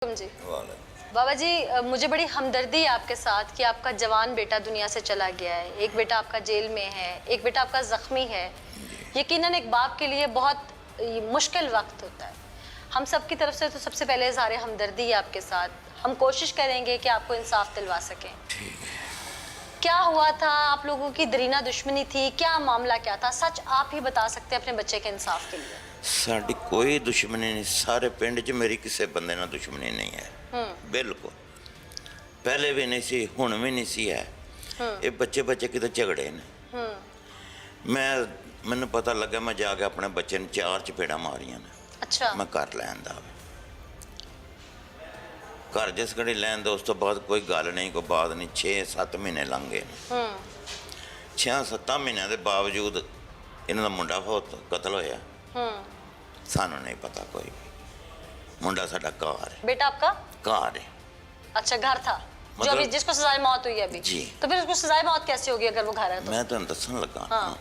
जी बाबा जी, मुझे बड़ी हमदर्दी है आपके साथ कि आपका जवान बेटा दुनिया से चला गया है। एक बेटा आपका जेल में है, एक बेटा आपका जख्मी है। यकीनन एक बाप के लिए बहुत मुश्किल वक्त होता है। हम सब की तरफ से तो सबसे पहले इज़हार हमदर्दी है आपके साथ। हम कोशिश करेंगे कि आपको इंसाफ दिलवा सकें। क्या हुआ था? आप लोगों की दरीना दुश्मनी थी? क्या मामला क्या था? सच आप ही बता सकते हैं अपने बच्चे के इंसाफ के लिए। साडी कोई दुश्मनी नहीं, सारे पिंड च मेरी किसी बंदे नाल दुश्मनी नहीं है। बिल्कुल पहले भी नहीं सी, हुण भी नहीं सी है। ये बच्चे बच्चे किते झगड़े ने। मैनू पता लगा, मैं जाके अपने बच्चे ने 4 चपेड़ा मारियां ने। अच्छा। मैं घर लैन दा घर जिस घड़ी लैन दो, उस तो बाद कोई गल नहीं, कोई बात नहीं। 6-7 महीने लंघ गए। 6-7 महीनों के बावजूद इन्हां दा मुंडा कतल होया। सानू नहीं पता कोई भी। मुंडा साडा घर है। बेटा आपका घर है। अच्छा, घर था जो अभी जिसको सजाए मौत हुई है अभी जी। तो फिर उसको सजाए मौत कैसे होगी अगर वो घर है तो? मैं तुहानू दसन लगा। हाँ।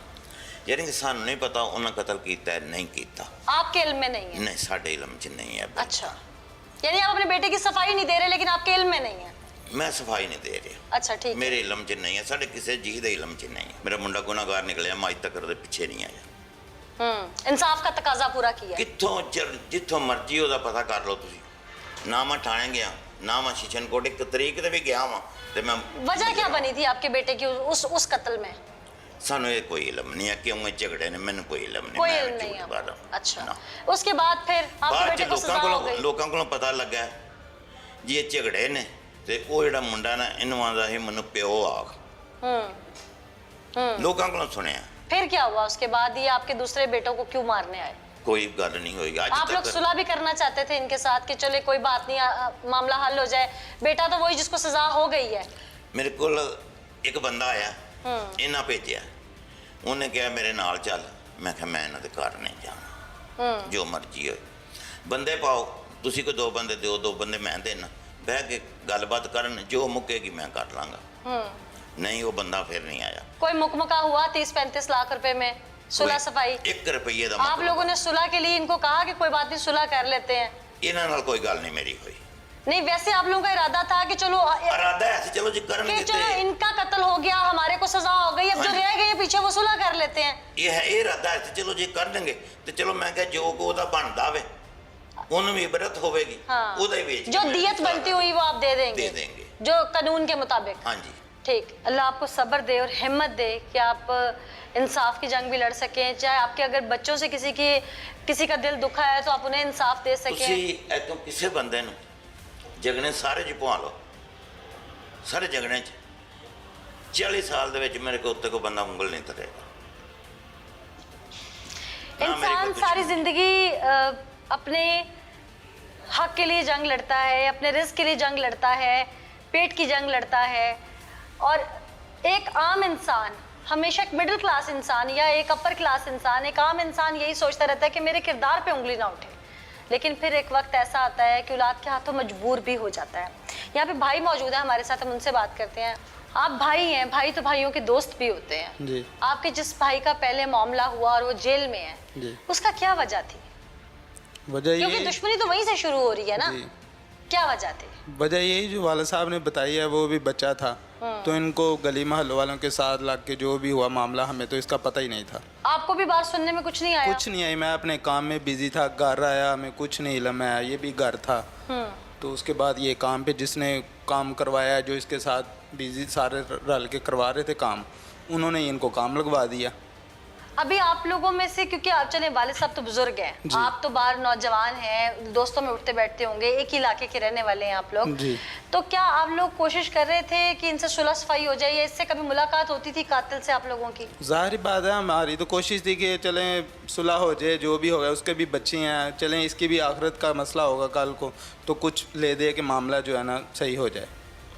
यानी कि सानू नहीं पता उन्हें कतल किया है नहीं किया। आपके इल्म में नहीं है? नहीं, साडे इल्म च नहीं है। अच्छा, यानी आप अपने बेटे की सफाई नहीं दे रहे लेकिन आपके इल्म में नहीं है? मैं सफाई नहीं दे रहा। अच्छा, ठीक। मेरे इल्म च नहीं है, साडे किसी जी दे इल्म च नहीं है। मेरा मुंडा गुनाहगार निकलिया, मैं अज तक ਉਹਦੇ ਪਿੱਛੇ नहीं आया। इंसाफ का तकाजा पूरा किया। कित्थों जिथों मर्जी ਉਹਦਾ पता कर लो तुसी। ना मैं थाने गया, ना मैं शिशनकोट एक तरीक ते भी गया वां ते मैं। वजह क्या बनी थी आपके बेटे की उस कत्ल में? सानू ये कोई इल्म नहीं है क्यों ये झगड़े ने, मैनू कोई इल्म नहीं। कोई इल्म नहीं है। अच्छा, उसके बाद फिर आपके बेटे को सजा हो गई? लोकां कोलों पता लगा जी ये झगड़े ने ते ओ जिहड़ा मुंडा ना इन्हू आंदा है मैनू प्यो आख। लोकां कोलों सुनिया। फिर क्या हुआ उसके बाद? ये आपके दूसरे बेटों को क्यों मारने आए? कोई गल नहीं हुई आज आप लोग सुलह भी करना चाहते थे इनके साथ कि चले कोई बात नहीं, मामला हल हो जाए। बेटा तो वही जिसको सजा हो गई है। मेरे को एक बंदा आया, इन्हें भेजा, उन्हें कहा मेरे नाल चल। मैं कहा मैं इन्होंने घर नहीं जाना, जो मर्जी हो। बंदे पाओ, तुसी को 2 बंदे दो, 2 बंदे मैं देना, बह के गलबात करन, जो मुकेगी मैं कर लांगा। नहीं, वो बंदा फिर नहीं आया। कोई मुकमका हुआ 30-35 लाख रुपए में सुलह सफाई? 1 रुपये का। आप लोगों ने सुलह के लिए इनको कहा कि कोई बात नहीं, सुलह कर लेते हैं? इन्हां नाल कोई गल नहीं मेरी हुई। नहीं, वैसे आप लोगों का इरादा था कि चलो इरादा ऐसे चलो जी करन कि चलो इनका कत्ल हो गया, हमारे को सजा हो गई, अब जो रह गए पीछे वो सुलह कर लेते हैं। ये है इरादा ऐसे चलो जी कर देंगे तो चलो। मैं कहा जो ओदा बनदा वे उन्हें भी इबरत होगी। हाँ। बेच जो दियत बनती हुई वो आप दे देंगे जो कानून के मुताबिक। हाँ जी, ठीक। अल्लाह आपको सब्र दे और हिम्मत दे कि आप इंसाफ की जंग भी लड़ सकें। चाहे आपके अगर बच्चों से किसी का दिल दुखा है तो आप उन्हें इंसाफ दे सकें। किसी बंदे नूं जगने सारे च पवा लो, सारे जगने 40 साल दे विच मेरे को उत्ते को बंदा उंगल नहीं धरेगा। इंसान सारी जिंदगी अपने हक के लिए जंग लड़ता है, अपने रिस्क के लिए जंग लड़ता है, पेट की जंग लड़ता है। और एक आम इंसान हमेशा, एक मिडिल क्लास इंसान या एक अपर क्लास इंसान, एक आम इंसान यही सोचता रहता है कि मेरे किरदार पे उंगली ना उठे। लेकिन फिर एक वक्त ऐसा आता है कि औलाद के हाथों मजबूर भी हो जाता है। यहाँ पे भाई मौजूद है हमारे साथ, हम उनसे बात करते हैं। आप भाई हैं, भाई तो भाइयों के दोस्त भी होते हैं जी। आपके जिस भाई का पहले मामला हुआ और वो जेल में है जी, उसका क्या वजह थी? क्योंकि दुश्मनी तो वहीं से शुरू हो रही है ना। क्या वजह थी? वजह यही जो वाला साहब ने बताई है, वो भी बच्चा था तो इनको गली महल वालों के साथ लग के जो भी हुआ मामला, हमें तो इसका पता ही नहीं था। आपको भी बात सुनने में कुछ नहीं आया? कुछ नहीं आई, मैं अपने काम में बिजी था, घर आया, हमें कुछ नहीं इल्म है। ये भी घर था तो उसके बाद ये काम पे जिसने काम करवाया, जो इसके साथ बिजी सारे रल के करवा रहे थे काम, उन्होंने इनको काम लगवा दिया। अभी आप लोगों में से, क्योंकि आप चले वालिद साहब तो बुजुर्ग हैं, आप तो बाहर नौजवान हैं, दोस्तों में उठते बैठते होंगे, एक ही इलाके के रहने वाले हैं आप लोग, तो क्या आप लोग कोशिश कर रहे थे कि इनसे सुलह सफाई हो जाए या इससे कभी मुलाकात होती थी कातिल से आप लोगों की? जाहिर बात है, हमारी तो कोशिश थी कि चलें सुलह हो जाए, जो भी होगा। उसके भी बच्चे हैं, चलें इसकी भी आखिरत का मसला होगा कल को, तो कुछ ले दे के मामला जो है ना सही हो जाए।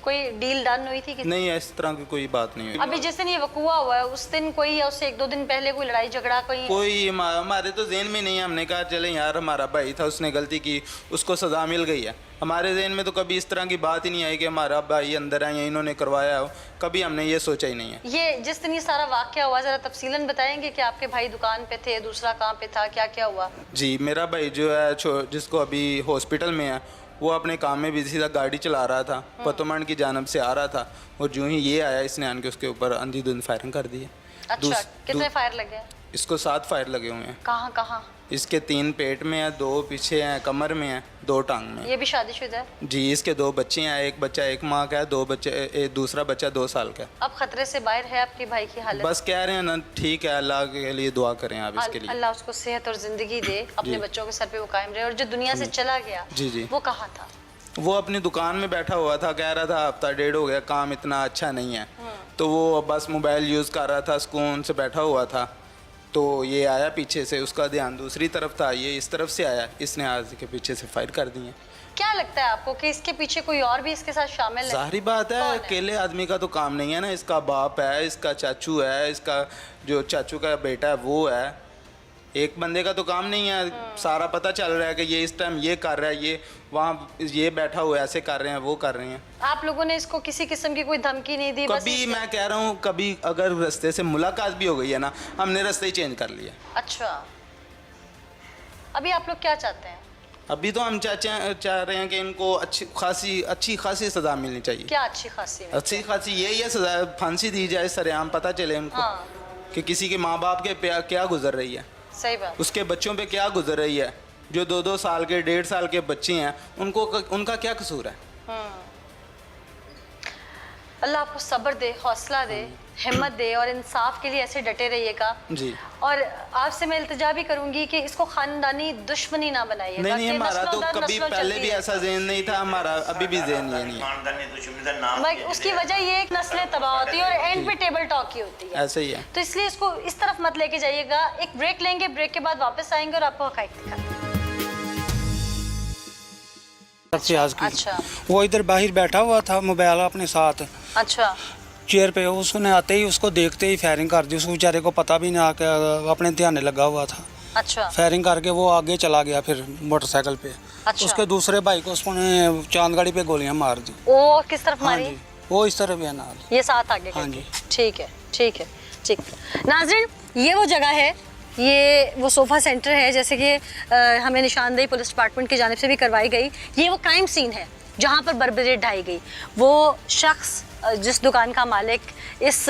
कोई डील डन हुई थी? नहीं, इस तरह की कोई बात नहीं हुई। अभी जिस दिन ये वकूआ हुआ है उस दिन कोई या उससे 1-2 दिन पहले कोई लड़ाई झगड़ा कोई हमारे तो ज़हन में नहीं है। हमने कहा चले यार हमारा भाई था, उसने गलती की, उसको सज़ा मिल गई है। हमारे जहन में तो कभी इस तरह की बात ही नहीं आई कि हमारा भाई अंदर है या इन्होंने करवाया हो, कभी हमने ये सोचा ही नहीं है। ये जिस दिन ये सारा वाक़या हुआ, ज़रा तफसीलन बताएंगे कि आपके भाई दुकान पे थे, दूसरा कहाँ पे था, क्या क्या हुआ? जी, मेरा भाई जो है जिसको अभी हॉस्पिटल में है, वो अपने काम में बिजी था, गाड़ी चला रहा था, पतोमंड की जानब से आ रहा था, और जो ही ये आया इसने आन के उसके ऊपर अंधाधुंध फायरिंग कर दी है। अच्छा, कितने फायर लगे? इसको 7 फायर लगे हुए हैं। कहाँ कहाँ? इसके 3 पेट में है, 2 पीछे हैं, कमर में है, 2 टांग में। ये भी शादीशुदा है? जी, इसके 2 बच्चे हैं, एक बच्चा 1 माह का है, 2 बच्चे, दूसरा बच्चा 2 साल का है। अब खतरे से बाहर है आपके भाई की हालत? बस कह रहे हैं ना, ठीक है, अल्लाह के लिए दुआ करें आप इसके लिए। अल्लाह उसको सेहत और जिंदगी दे, अपने बच्चों के सर पे वो कायम रहे। और जो दुनिया से चला गया जी जी, वो कहाँ था? वो अपनी दुकान में बैठा हुआ था, कह रहा था हफ्ता डेढ़ हो गया काम इतना अच्छा नहीं है, तो वो बस मोबाइल यूज़ कर रहा था, सुकून से बैठा हुआ था। तो ये आया पीछे से, उसका ध्यान दूसरी तरफ था, ये इस तरफ से आया, इसने आज के पीछे से फायर कर दिए। क्या लगता है आपको कि इसके पीछे कोई और भी इसके साथ शामिल है? जाहिर बात है, अकेले आदमी का तो काम नहीं है ना, इसका बाप है, इसका चाचू है, इसका जो चाचू का बेटा है वो है, एक बंदे का तो काम नहीं है। सारा पता चल रहा है कि ये इस टाइम ये कर रहा है, ये वहाँ ये बैठा हुआ है, ऐसे कर रहे हैं, वो कर रहे हैं। आप लोगों ने इसको किसी किस्म की कोई धमकी नहीं दी? कभी मैं कह रहा हूँ, कभी अगर रास्ते से मुलाकात भी हो गई है ना, हमने रास्ते ही चेंज कर लिया। अच्छा, अभी आप लोग क्या चाहते हैं? अभी तो हम चाह रहे हैं कि इनको अच्छी खासी सज़ा मिलनी चाहिए। क्या अच्छी खासी? अच्छी खासी यही है, सज़ा फांसी दी जाए, सरेआम पता चले इनको। हाँ। कि किसी के माँ बाप के पे क्या गुजर रही है, सही बात। उसके बच्चों पे क्या गुजर रही है, जो 2-2 साल के 1.5 साल के बच्चे हैं, उनका क्या कसूर है। अल्लाह आपको सब्र दे, हौसला दे, हिम्मत दे, और इंसाफ के लिए ऐसे डटे रहिएगा जी। और आपसे मैं इल्तिजा भी करूंगी कि इसको खानदानी दुश्मनी ना बनाइएगा। नहीं, कि हमारा तो नस्लों दर कभी नस्लों पहले चलती भी है। ऐसा ज़हन नहीं था, हमारा अभी भी ज़हन ये नहीं है। खानदानी दुश्मनी का नाम मैं उसकी वजह ये एक नस्लें तबाह होती है और एंड पे टेबल टॉक ही होती है। ऐसे ही है। तो इसलिए इसको इस तरफ मत लेके जाइएगा। एक ब्रेक लेंगे, ब्रेक के बाद वापस आएंगे और आपको हकाइक दिखाएंगे। आज की अच्छा वो इधर बाहर बैठा हुआ था, मोबाइल अपने साथ अच्छा चेयर पे, उसने आते ही उसको देखते ही फायरिंग कर दी। उस बेचारे को पता भी ना कि अपने ध्यान लगा हुआ था। अच्छा फायरिंग करके वो आगे चला गया फिर मोटरसाइकिल पे। अच्छा। उसके दूसरे भाई को उसने चांदगाड़ी पे गोलियां मार दी। वो किस तरफ हाँ मारी? जी, वो इस तरफ है नाल। ये साथ आगे हाँ करके। जी। ठीक है ठीक है ठीक। नाज़रीन, ये वो जगह है, ये वो सोफ़ा सेंटर है, जैसे कि हमें निशानदेही पुलिस डिपार्टमेंट की जानिब से भी करवाई गई। ये वो क्राइम सीन है जहाँ पर बर्बरी ढाई गई। वो शख्स जिस दुकान का मालिक, इस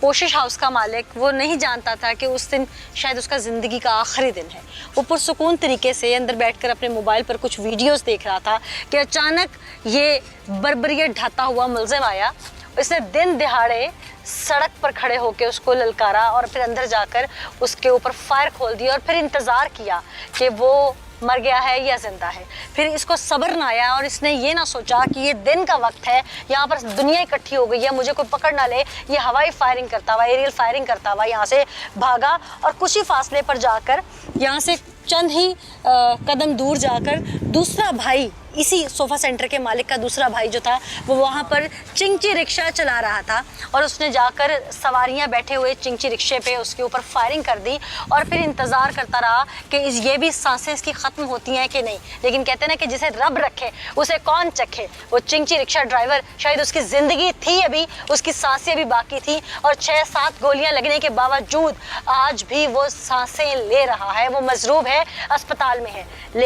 पोशिश हाउस का मालिक, वो नहीं जानता था कि उस दिन शायद उसका ज़िंदगी का आखिरी दिन है। वो पुरसुकून तरीके से अंदर बैठकर अपने मोबाइल पर कुछ वीडियोस देख रहा था कि अचानक ये बर्बरियत ढाता हुआ मुलजिम आया। इसने दिन दिहाड़े सड़क पर खड़े होकर उसको ललकारा और फिर अंदर जाकर उसके ऊपर फायर खोल दिया और फिर इंतज़ार किया कि वो मर गया है या जिंदा है। फिर इसको सब्र ना आया और इसने ये ना सोचा कि ये दिन का वक्त है, यहाँ पर दुनिया इकट्ठी हो गई है, मुझे कोई पकड़ ना ले। ये हवाई फायरिंग करता हुआ, एरियल फायरिंग करता हुआ यहाँ से भागा और कुछ ही फासले पर जाकर, यहाँ से चंद ही कदम दूर जाकर, दूसरा भाई, इसी सोफ़ा सेंटर के मालिक का दूसरा भाई जो था, वो वहाँ पर चिंची रिक्शा चला रहा था और उसने जाकर सवारियाँ बैठे हुए चिंची रिक्शे पे उसके ऊपर फायरिंग कर दी और फिर इंतज़ार करता रहा कि ये भी सांसें इसकी ख़त्म होती हैं कि नहीं। लेकिन कहते हैं ना कि जिसे रब रखे उसे कौन चखे। वो चिंची रिक्शा ड्राइवर, शायद उसकी ज़िंदगी थी अभी, उसकी सांसें अभी बाकी थी और 6-7 गोलियाँ लगने के बावजूद आज भी वो सांसें ले रहा है। वो मजरूब है, अस्पताल में है, लेकिन